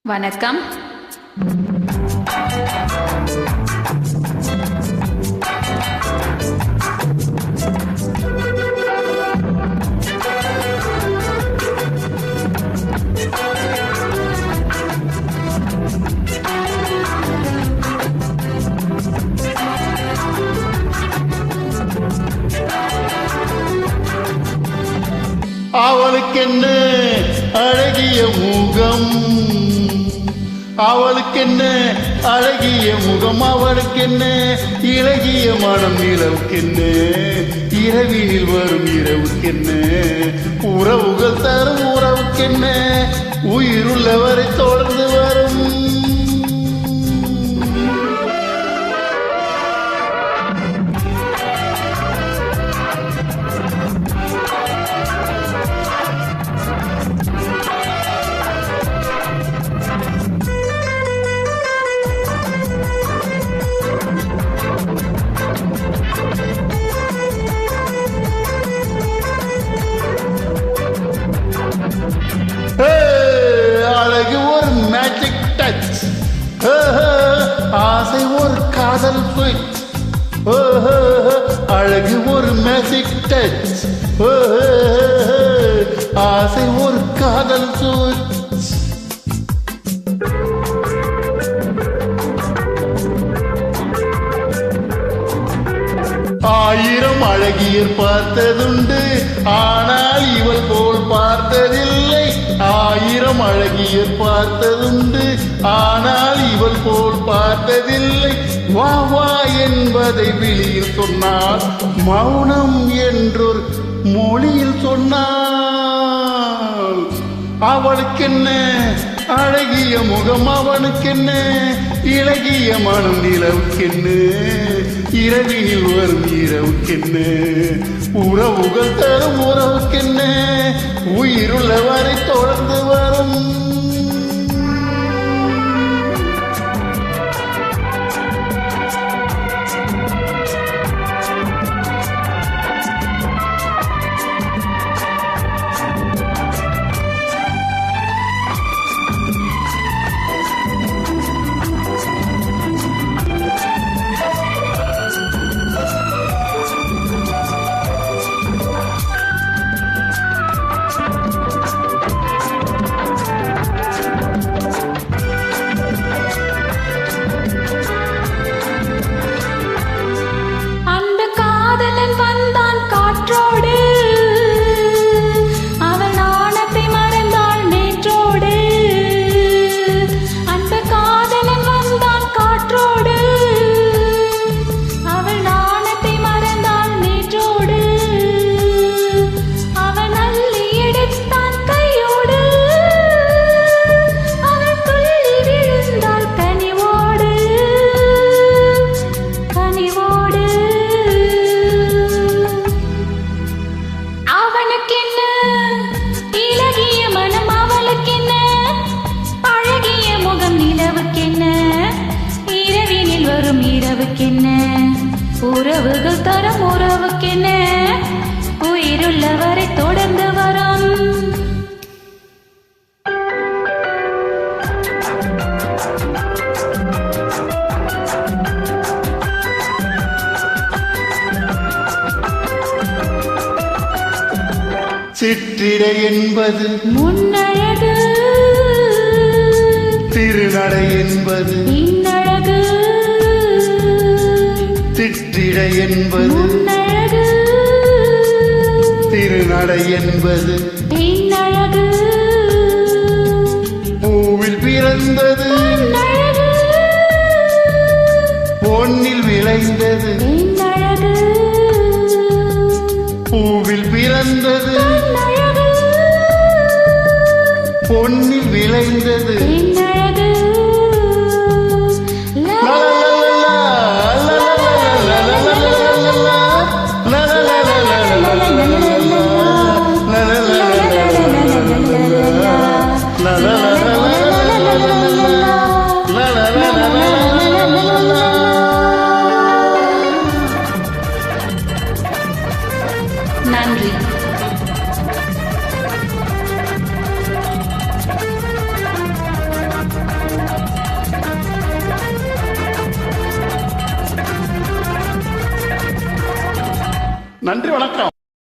வணக்கம். அவளுக்கென்ன அழகிய முகம், அவளுக்கென்ன அழகிய முகம், அவளுக்கென்ன இளகிய மனம், நிலவுக்கென்ன இரவினில் வரும் இரவுக்கென்ன உறவுகள் தரும் உறவுக்கென்ன உயிருள்ளவரை தொடர்ந்து வரும். அழகு ஒரு மேஜிக் டச், ஆசை ஒரு காதல் ஸ்விட்ச். அழகு ஒரு மேஜிக் டச், ஆசை ஒரு காதல் ஸ்விட்ச். ஆயிரம் அழகியர் பார்த்ததுண்டு, ஆனால் இவள் போல் பார்த்ததில்லை. ஆயிரம் அழகியர் பார்த்ததுண்டு, ஆனால் இவள் போல் பார்த்ததில்லை. வா வா என்பதை வெளியில் சொன்னால், மௌனம் என்றொரு மொழியில் சொன்னால். அவளுக்கென்ன அழகிய முகம், அவனுக்கென்ன இளகிய மனம், நிலவுக்கென்ன இரவினில் வரும் இரவுக்கென்ன உறவுகள் தரும் உறவுக்கென்ன உயிருள்ளவரை தொடர்ந்து வரும். உறவுகள் தரும் உறவுக்கென்ன உயிருள்ளவரை தொடர்ந்து வரும். சிற்றிடை என்பது முன்னழகு, திருநடை என்பது இன்னழகு. சிற்றிடை என்பது முன்னழகு, திருநடை என்பது இன்னழகு. பூவில் பிறந்தது பொன்னில் விளைந்தது, இன்னழகு. பூவில் பிறந்தது பொன்னில் விளைந்தது. நன்றி. நன்றி வணக்கம்